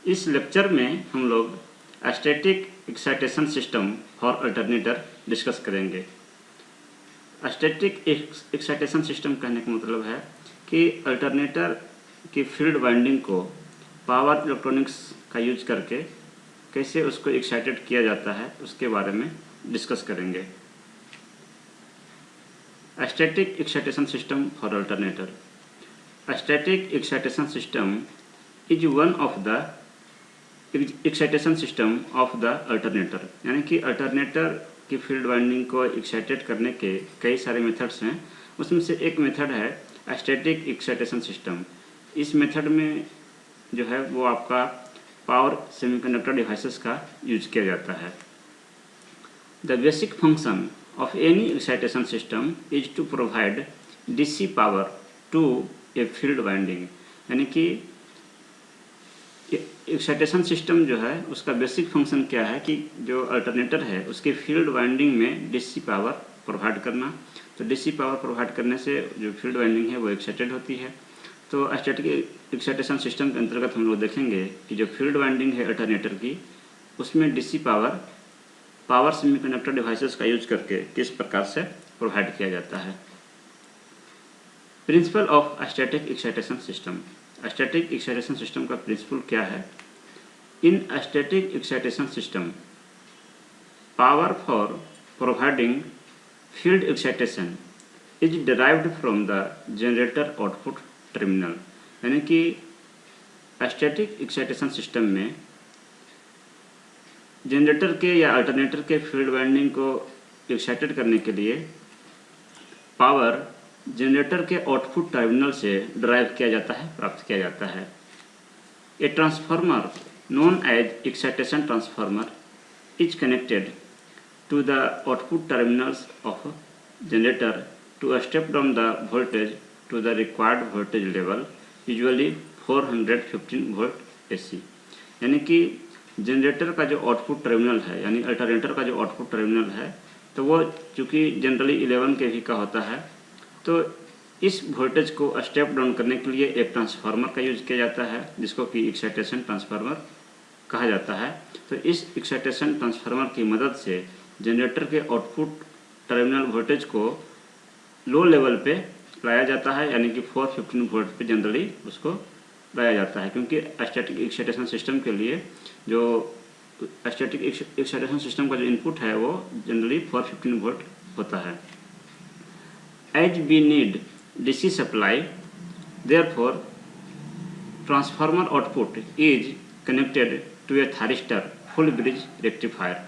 इस लेक्चर में हम लोग static excitation system for alternator discuss करेंगे। स्टैटिक एक्साइटेशन सिस्टम कहने का मतलब है कि अल्टरनेटर की फील्ड वाइंडिंग को पावर इलेक्ट्रॉनिक्स का यूज करके कैसे उसको एक्साइटेड किया जाता है उसके बारे में डिस्कस करेंगे। Static excitation system for alternator. Static excitation system is one of the excitation system of the alternator, यानी कि अल्टरनेटर की फील्ड वाइंडिंग को एक्साइटेड करने के कई सारे मेथड्स हैं। उसमें से एक मेथड है स्टैटिक एक्साइटेशन सिस्टम। इस मेथड में जो है वो आपका पावर सेमीकंडक्टर डिवाइसेस का यूज किया जाता है। The basic function of any excitation system is to provide DC power to a field winding, यानी कि एक्साइटेशन सिस्टम जो है उसका बेसिक फंक्शन क्या है कि जो अल्टरनेटर है उसके फील्ड वाइंडिंग में डीसी पावर प्रोवाइड करना। तो डीसी पावर प्रोवाइड करने से जो फील्ड वाइंडिंग है वो एक्साइटेड होती है। तो स्टैटिक एक्साइटेशन सिस्टम के अंतर्गत हम लोग देखेंगे कि जो फील्ड वाइंडिंग है अल्टरनेटर की उसमें डीसी पावर सेमीकंडक्टर डिवाइसेस का यूज करके किस प्रकार से प्रोवाइड किया जाता है। Principle of static excitation system. Static excitation system का प्रिंसिपल क्या है? इन static excitation system power for providing field excitation is derived from the generator output terminal, यानी कि स्टैटिक एक्साइटेशन सिस्टम में जनरेटर के या अल्टरनेटर के फील्ड वाइंडिंग को एक्साइटेड करने के लिए पावर जनरेटर के आउटपुट टर्मिनल से ड्राइव किया जाता है, प्राप्त किया जाता है। A transformer known as excitation transformer is connected to the output terminals of generator to step down the voltage to the required voltage level, usually 415 volt AC। यानी कि जनरेटर का जो आउटपुट टर्मिनल है यानी अल्टरनेटर का जो output terminal है तो वो चूँकि जनरली 11 kV का होता है, तो इस वोल्टेज को स्टेप डाउन करने के लिए एक ट्रांसफार्मर का यूज किया जाता है जिसको कि एक्साइटेशन ट्रांसफार्मर कहा जाता है। तो इस एक्साइटेशन ट्रांसफार्मर की मदद से जनरेटर के आउटपुट टर्मिनल वोल्टेज को लो लेवल पे लाया जाता है, यानी कि 415 वोल्ट पे जनरली उसको लाया जाता है, क्योंकि स्टैटिक एक्साइटेशन सिस्टम के लिए जो स्टैटिक एक्साइटेशन सिस्टम का जो इनपुट है वो जनरली 415 वोल्ट होता है। As we need DC supply, therefore transformer output is connected to a thyristor full bridge rectifier,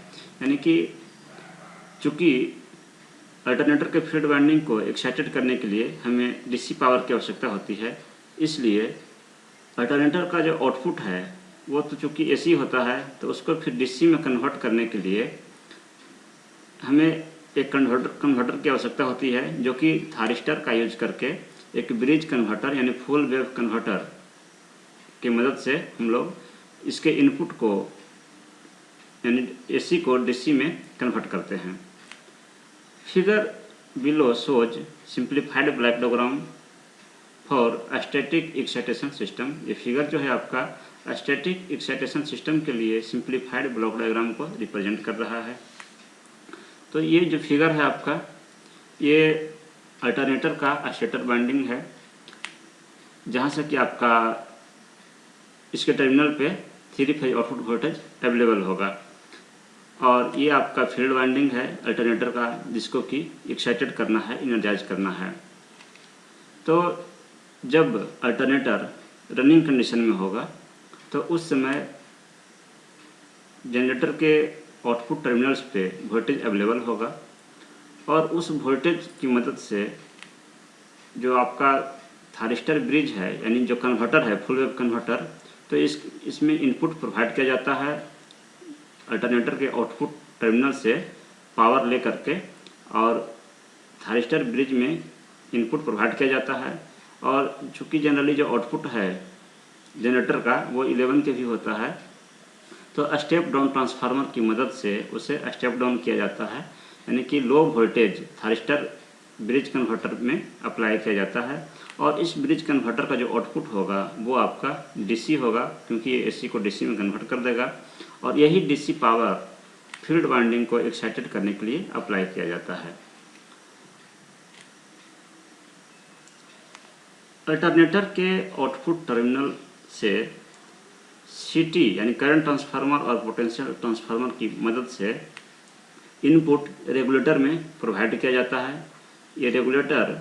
यानी कि चूँकि अल्टरनेटर के फील्ड वाइंडिंग को एक्साइटेड करने के लिए हमें डीसी पावर की आवश्यकता होती है, इसलिए अल्टरनेटर का जो आउटपुट है वो तो चूँकि AC होता है तो उसको फिर डीसी में कन्वर्ट करने के लिए हमें एक कन्वर्टर की आवश्यकता होती है, जो कि थारिस्टर का यूज करके एक ब्रिज कन्वर्टर यानी फुल वेव कन्वर्टर की मदद से हम लोग इसके इनपुट को यानी AC को DC में कन्वर्ट करते हैं। Figure below shows simplified block diagram for static excitation system. ये फिगर जो है आपका स्टैटिक एक्साइटेशन सिस्टम के लिए सिंप्लीफाइड ब्लॉक डायग्राम को रिप्रेजेंट कर रहा है। तो ये जो फिगर है आपका ये अल्टरनेटर का स्टेटर वाइंडिंग है, जहाँ से कि आपका इसके टर्मिनल पे 3 फेज आउटपुट वोल्टेज अवेलेबल होगा, और ये आपका फील्ड वाइंडिंग है अल्टरनेटर का जिसको कि एक्साइटेड करना है, इनर्जाइज करना है। तो जब अल्टरनेटर रनिंग कंडीशन में होगा तो उस समय जनरेटर के आउटपुट टर्मिनल्स पे वोल्टेज अवेलेबल होगा, और उस वोल्टेज की मदद से जो आपका थारिस्टर ब्रिज है यानी जो कन्वर्टर है फुल वेव कन्वर्टर, तो इसमें इनपुट प्रोवाइड किया जाता है अल्टरनेटर के आउटपुट टर्मिनल से पावर ले करके, और थारिस्टर ब्रिज में इनपुट प्रोवाइड किया जाता है। और चूँकि जनरली जो आउटपुट है जनरेटर का वो 11 kV होता है, तो स्टेप डाउन ट्रांसफार्मर की मदद से उसे स्टेप डाउन किया जाता है, यानी कि low voltage thyristor bridge converter में अप्लाई किया जाता है। और इस ब्रिज कन्वर्टर का जो आउटपुट होगा वो आपका डीसी होगा, क्योंकि ये एसी को डीसी में कन्वर्ट कर देगा। और यही डीसी पावर फील्ड वाइंडिंग को एक्साइटेड करने के लिए अप्लाई किया जाता है। अल्टरनेटर के आउटपुट टर्मिनल से सीटी यानी करंट ट्रांसफार्मर और पोटेंशियल ट्रांसफार्मर की मदद से इनपुट रेगुलेटर में प्रोवाइड किया जाता है। ये रेगुलेटर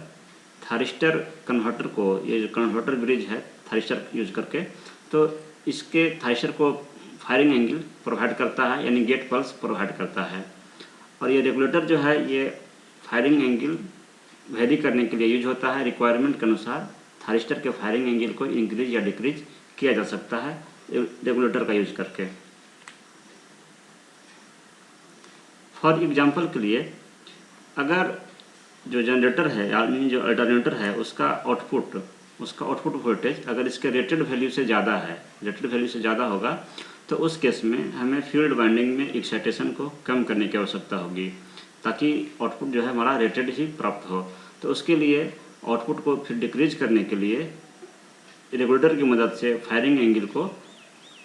थारिस्टर कन्वर्टर को, ये जो कन्वर्टर ब्रिज है थारिस्टर यूज करके, तो इसके थारिस्टर को फायरिंग एंगल प्रोवाइड करता है, यानी गेट पल्स प्रोवाइड करता है। और ये रेगुलेटर जो है ये फायरिंग एंगल वेरी करने के लिए यूज होता है। रिक्वायरमेंट के अनुसार थारिस्टर के फायरिंग एंगल को इंक्रीज या डिक्रीज किया जा सकता है रेगुलेटर का यूज करके। फॉर एग्जांपल के लिए, अगर जो जनरेटर है यानी जो अल्टरनेटर है उसका आउटपुट वोल्टेज अगर इसके रेटेड वैल्यू से ज़्यादा है, रेटेड वैल्यू से ज़्यादा होगा, तो उस केस में हमें फील्ड वाइंडिंग में एक्साइटेशन को कम करने की आवश्यकता होगी, ताकि आउटपुट जो है हमारा रेटेड ही प्राप्त हो। तो उसके लिए आउटपुट को फिर डिक्रीज करने के लिए रेगुलेटर की मदद से फायरिंग एंगल को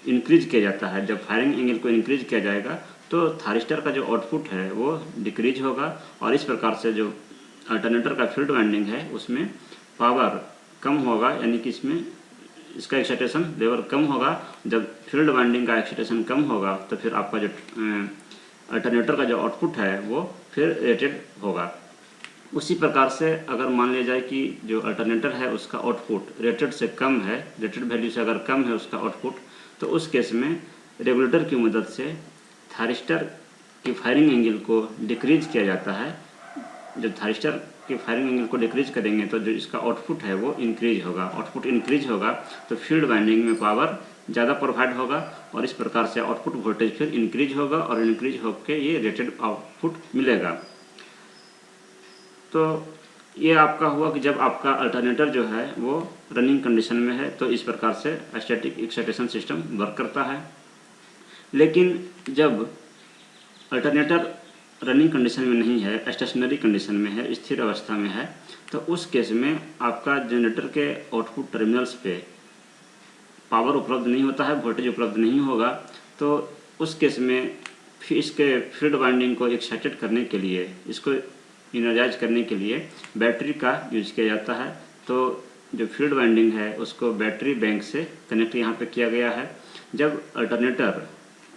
इंक्रीज किया जाता है। जब फायरिंग एंगल को इंक्रीज किया जाएगा तो थारिस्टर का जो आउटपुट है वो डिक्रीज होगा, और इस प्रकार से जो अल्टरनेटर का फील्ड वाइंडिंग है उसमें पावर कम होगा, यानी कि इसमें इसका एक्साइटेशन लेवल कम होगा। जब फील्ड वाइंडिंग का एक्साइटेशन कम होगा तो फिर आपका जो अल्टरनेटर का जो आउटपुट है वो फिर रेटेड होगा। उसी प्रकार से अगर मान लिया जाए कि जो अल्टरनेटर है उसका आउटपुट रेटेड से कम है, रेटेड वैल्यू से अगर कम है उसका आउटपुट, तो उस केस में रेगुलेटर की मदद से थारिस्टर की फायरिंग एंगल को डिक्रीज किया जाता है। जब थारिस्टर की फायरिंग एंगल को डिक्रीज करेंगे तो जो इसका आउटपुट है वो इंक्रीज होगा। आउटपुट इंक्रीज होगा तो फील्ड वाइंडिंग में पावर ज़्यादा प्रोवाइड होगा, और इस प्रकार से आउटपुट वोल्टेज फिर इंक्रीज होगा, और इंक्रीज होकर ये रेटेड आउटपुट मिलेगा। तो ये आपका हुआ कि जब आपका अल्टरनेटर जो है वो रनिंग कंडीशन में है, तो इस प्रकार से स्टैटिक एक्साइटेशन सिस्टम वर्क करता है। लेकिन जब अल्टरनेटर रनिंग कंडीशन में नहीं है, स्टेशनरी कंडीशन में है, स्थिर अवस्था में है, तो उस केस में आपका जनरेटर के आउटपुट टर्मिनल्स पे पावर उपलब्ध नहीं होता है, वोल्टेज उपलब्ध नहीं होगा। तो उस केस में फिर इसके फील्ड वाइंडिंग को एक्साइटेड करने के लिए, इसको इनर्जाइज करने के लिए बैटरी का यूज किया जाता है। तो जो फील्ड वाइंडिंग है उसको बैटरी बैंक से कनेक्ट यहाँ पे किया गया है। जब अल्टरनेटर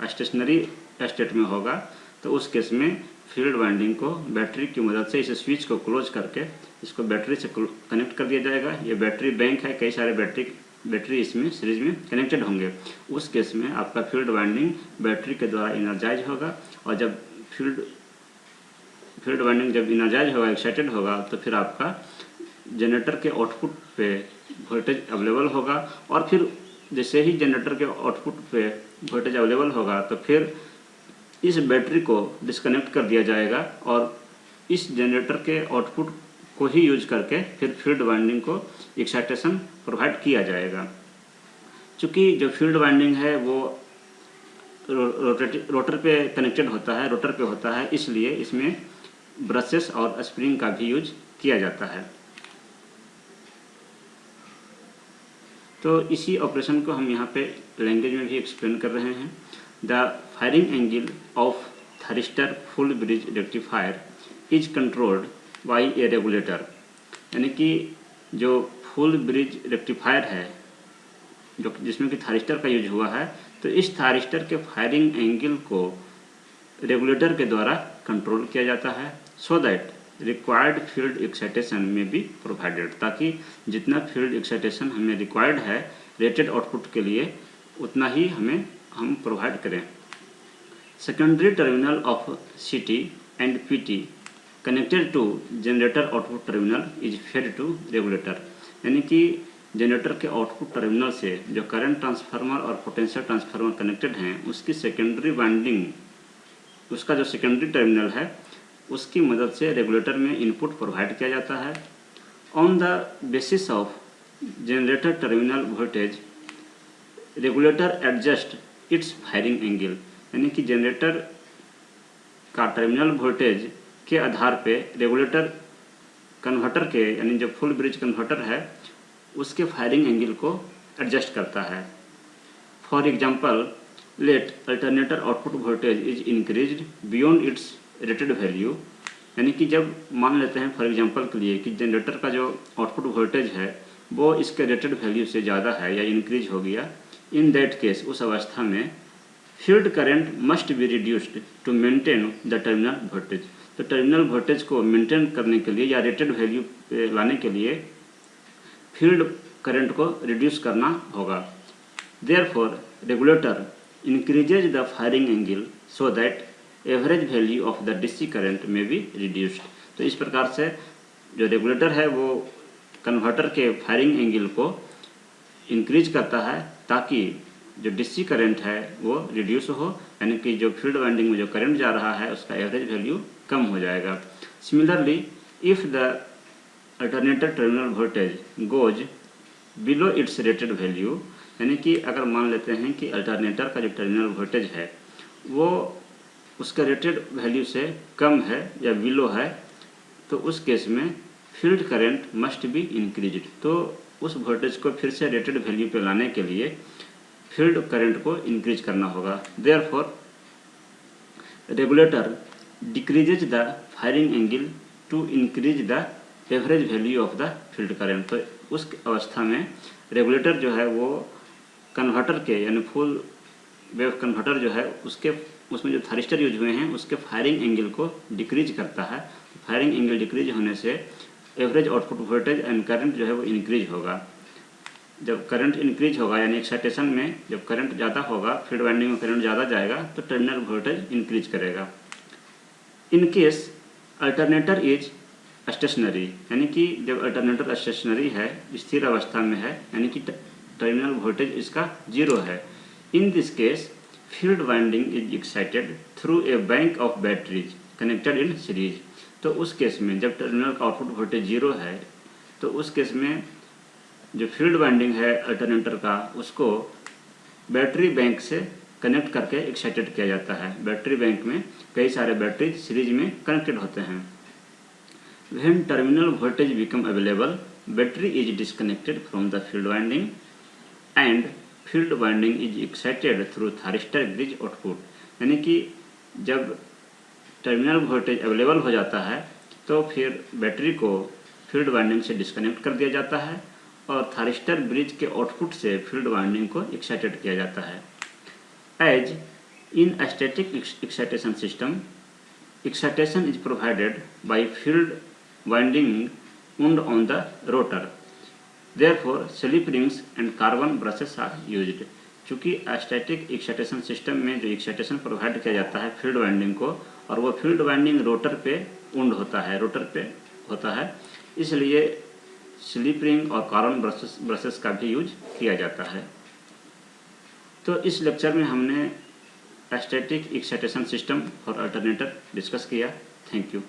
स्टेशनरी स्टेट में होगा तो उस केस में फील्ड वाइंडिंग को बैटरी की मदद से इस स्विच को क्लोज करके इसको बैटरी से कनेक्ट कर दिया जाएगा। ये बैटरी बैंक है, कई सारे बैटरी इसमें सीरीज में कनेक्टेड होंगे। उस केस में आपका फील्ड वाइंडिंग बैटरी के द्वारा इनर्जाइज होगा, और जब फील्ड वाइंडिंग जब इनर्जाइज होगा, एक्साइटेड होगा, तो फिर आपका जनरेटर के आउटपुट पे वोल्टेज अवेलेबल होगा। और फिर जैसे ही जनरेटर के आउटपुट पे वोल्टेज अवेलेबल होगा तो फिर इस बैटरी को डिस्कनेक्ट कर दिया जाएगा, और इस जनरेटर के आउटपुट को ही यूज करके फिर फील्ड वाइंडिंग को एक्साइटेशन प्रोवाइड किया जाएगा। चूँकि जो फील्ड वाइंडिंग है वो रोटर पे कनेक्टेड होता है, रोटर पे होता है, इसलिए इसमें ब्रशेस और स्प्रिंग का भी यूज किया जाता है। तो इसी ऑपरेशन को हम यहाँ पे लैंग्वेज में भी एक्सप्लेन कर रहे हैं। The firing angle of thyristor full bridge rectifier is controlled by A regulator, यानी कि जो फुल ब्रिज रेक्टिफायर है जो जिसमें कि थारिस्टर का यूज हुआ है, तो इस थारिस्टर के फायरिंग एंगल को रेगुलेटर के द्वारा कंट्रोल किया जाता है, so that required field excitation may be provided, ताकि जितना फील्ड एक्साइटेशन हमें रिक्वायर्ड है रेटेड आउटपुट के लिए उतना ही हम प्रोवाइड करें। Secondary terminal of CT and PT connected to generator output terminal is fed to regulator, यानी कि जनरेटर के आउटपुट टर्मिनल से जो करंट ट्रांसफार्मर और पोटेंशियल ट्रांसफार्मर कनेक्टेड हैं उसकी सेकेंडरी वाइंडिंग, उसका जो सेकेंडरी टर्मिनल है उसकी मदद से रेगुलेटर में इनपुट प्रोवाइड किया जाता है। On the basis of generator terminal voltage regulator adjust its firing angle, यानी कि जनरेटर का टर्मिनल वोल्टेज के आधार पे रेगुलेटर कन्वर्टर के यानी जो फुल ब्रिज कन्वर्टर है उसके फायरिंग एंगल को एडजस्ट करता है। For example, let alternator output voltage is increased beyond its rated value, यानी कि जब मान लेते हैं फॉर एग्जांपल के लिए कि जनरेटर का जो आउटपुट वोल्टेज है वो इसके रेटेड वैल्यू से ज़्यादा है या इंक्रीज हो गया, इन दैट केस उस अवस्था में field current must be reduced to maintain the terminal voltage. तो टर्मिनल वोल्टेज को मेंटेन करने के लिए या रेटेड वैल्यू पे लाने के लिए फील्ड करंट को रिड्यूस करना होगा। Therefore regulator increases the firing angle so that average value of the DC current में बी रिड्यूस्ड। तो इस प्रकार से जो रेगुलेटर है वो कन्वर्टर के फायरिंग एंगल को इंक्रीज करता है ताकि जो डीसी करंट है वो रिड्यूस हो, यानी कि जो फील्ड वाइंडिंग में जो करंट जा रहा है उसका एवरेज वैल्यू कम हो जाएगा। Similarly, if the alternator terminal voltage goes below it's rated value, यानी कि अगर मान लेते हैं कि अल्टरनेटर का जो टर्मिनल वोल्टेज है वो उसका रेटेड वैल्यू से कम है या बिलो है, तो उस केस में field current must be increased. तो उस वोल्टेज को फिर से रेटेड वैल्यू पे लाने के लिए फील्ड करंट को इंक्रीज करना होगा। Therefore regulator decreases the firing angle to increase the average value of the field current. तो उस अवस्था में रेगुलेटर जो है वो कन्वर्टर के यानी फुल वेव कन्वर्टर जो है उसमें जो थारिस्टर यूज हुए हैं उसके फायरिंग एंगल को डिक्रीज करता है। फायरिंग एंगल डिक्रीज होने से average output voltage and current जो है वो इंक्रीज होगा। जब करंट इंक्रीज होगा यानी एक्साइटेशन में जब करंट ज़्यादा होगा, फील्ड वाइंडिंग में करंट ज़्यादा जाएगा तो टर्मिनल वोल्टेज इंक्रीज करेगा। In case alternator is stationary, यानी कि जब अल्टरनेटर स्टेशनरी है, स्थिर अवस्था में है, यानी कि टर्मिनल वोल्टेज इसका 0 है। In this case field winding is excited through a bank of batteries connected in series. तो उस केस में जब टर्मिनल का आउटपुट वोल्टेज 0 है तो उस केस में जो फील्ड वाइंडिंग है अल्टरनेटर का उसको बैटरी बैंक से कनेक्ट करके एक्साइटेड किया जाता है। बैटरी बैंक में कई सारे बैटरी सीरीज में कनेक्टेड होते हैं। When terminal voltage become available, battery is disconnected from the field winding and field winding is excited through thyristor bridge output, यानी कि जब टर्मिनल वोल्टेज अवेलेबल हो जाता है तो फिर बैटरी को फील्ड वाइंडिंग से डिस्कनेक्ट कर दिया जाता है और थारिस्टर ब्रिज के आउटपुट से फील्ड वाइंडिंग को एक्साइटेड किया जाता है। As in static excitation system, excitation is provided by field winding wound on the rotor. Therefore, slip rings and carbon brushes are used. चूँकि स्टैटिक एक्साइटेशन सिस्टम में जो excitation provide किया जाता है फील्ड वाइंडिंग को, और वो फील्ड वाइंडिंग रोटर पे वुंड होता है, रोटर पे होता है, इसलिए स्लिप रिंग और कार्बन ब्रशेस का भी यूज किया जाता है। तो इस लेक्चर में हमने static excitation system for alternator discuss किया। Thank you.